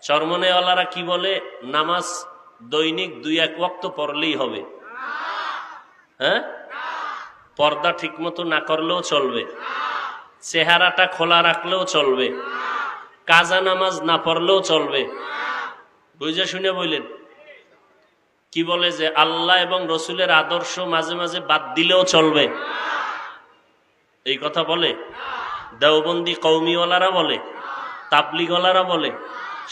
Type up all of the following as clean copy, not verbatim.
চরমনেওয়ালারা কি বলে? নামাজ দৈনিক 2-1 ওয়াক্ত পড়লেই হবে। হ্যাঁ, পর্দা ঠিক মতো না করলেও চলবে, চেহারাটা খোলা রাখলেও চলবে, কাজা নামাজ না পড়লেও চলবে। বুঝে শুনে বললেন। কি বলে যে আল্লাহ এবং রসুলের আদর্শ মাঝে মাঝে বাদ দিলেও চলবে, এই কথা বলে। দেওবন্দি কওমিওয়ালারা বলে, তাবলিগওয়ালারা বলে,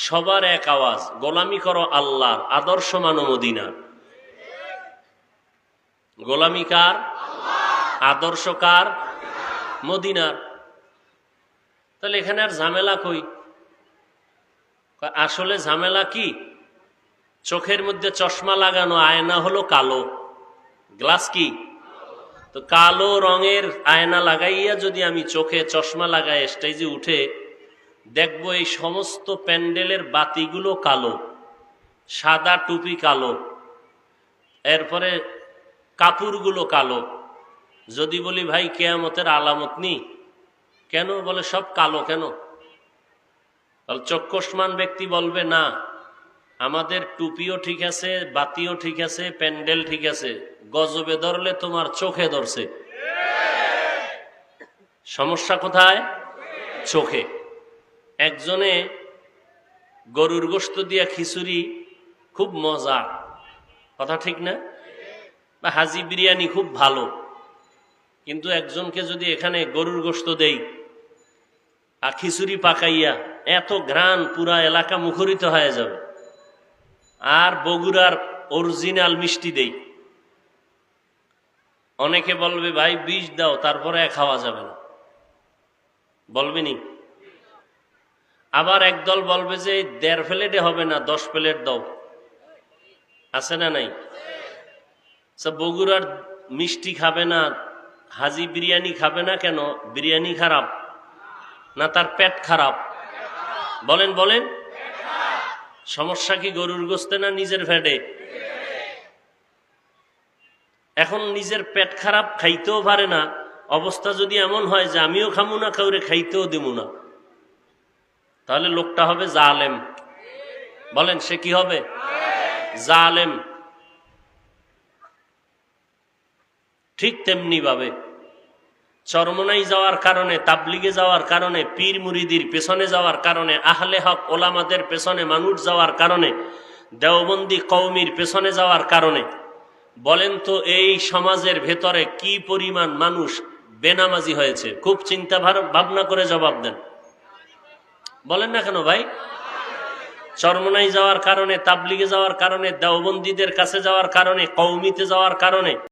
সবার এক আওয়াজ, গোলামি করো আল্লাহর, আদর্শ মানো মদিনার। গোলামি কার? আদর্শ কার? মদিনার। তাহলে এখানে আর ঝামেলা কই? আসলে ঝামেলা কি? চোখের মধ্যে চশমা লাগানো, আয়না হলো কালো, গ্লাস কি তো কালো রঙের আয়না লাগাইয়া যদি আমি চোখে চশমা লাগাই স্টেজে উঠে দেখবো এই সমস্ত প্যান্ডেলের বাতিগুলো কালো, সাদা টুপি কালো, এরপরে কাপড়গুলো কালো। যদি বলি ভাই কিয়ামতের আলামত নি, কেন? বলে সব কালো কেন? চক্ষুষ্মান ব্যক্তি বলবে না, আমাদের টুপিও ঠিক আছে, বাতিও ঠিক আছে, প্যান্ডেল ঠিক আছে, গজবে ধরলে তোমার চোখে ধরছে। সমস্যা কোথায়? চোখে। একজনে গরুর গোশত দিয়া খিচুড়ি, খুব মজা, কথা ঠিক না? বা হাজি বিরিয়ানি খুব ভালো, কিন্তু একজনকে যদি এখানে গরুর গোশত দেই আর খিচুড়ি পাকাইয়া, এত ঘ্রাণ পুরা এলাকা মুখরিত হয়ে যাবে। আর বগুড়ার অরিজিনাল মিষ্টি দেই, অনেকে বলবে ভাই বিষ দাও, তারপরে খাওয়া যাবে না, বলবেনি? আবার একদল বলবে যে 1.5 প্লেটে হবে না, 10 প্লেট দাও, আছে না নাই? বগুড়ার মিষ্টি খাবে না, হাজি বিরিয়ানি খাবে না, কেন? বিরিয়ানি খারাপ না তার পেট খারাপ? বলেন বলেন, সমস্যা কি গরুর গোশতে না নিজের পেটে? এখন নিজের পেট খারাপ, খাইতেও পারে না, অবস্থা যদি এমন হয় যে আমিও খামু না, কাউরে খাইতেও দেবো না, তাহলে লোকটা হবে জালেম। বলেন, সে কি হবে? জালেম। ঠিক তেমনি ভাবে চরমনাই যাওয়ার কারণে, তাবলিগে যাওয়ার কারণে, পীর মুরিদির পেছনে যাওয়ার কারণে, আহলে হক ওলামাদের পেছনে মানুষ যাওয়ার কারণে, দেওবন্দি কওমির পেছনে যাওয়ার কারণে, বলেন তো এই সমাজের ভেতরে কি পরিমাণ মানুষ বেনামাজি হয়েছে? খুব চিন্তা ভাবনা করে জবাব দেন। বলেন না কেন ভাই? চরমনাই যাওয়ার কারণে, তাবলিগে যাওয়ার কারণে, দেওবন্দীদের কাছে যাওয়ার কারণে, কওমিতে যাওয়ার কারণে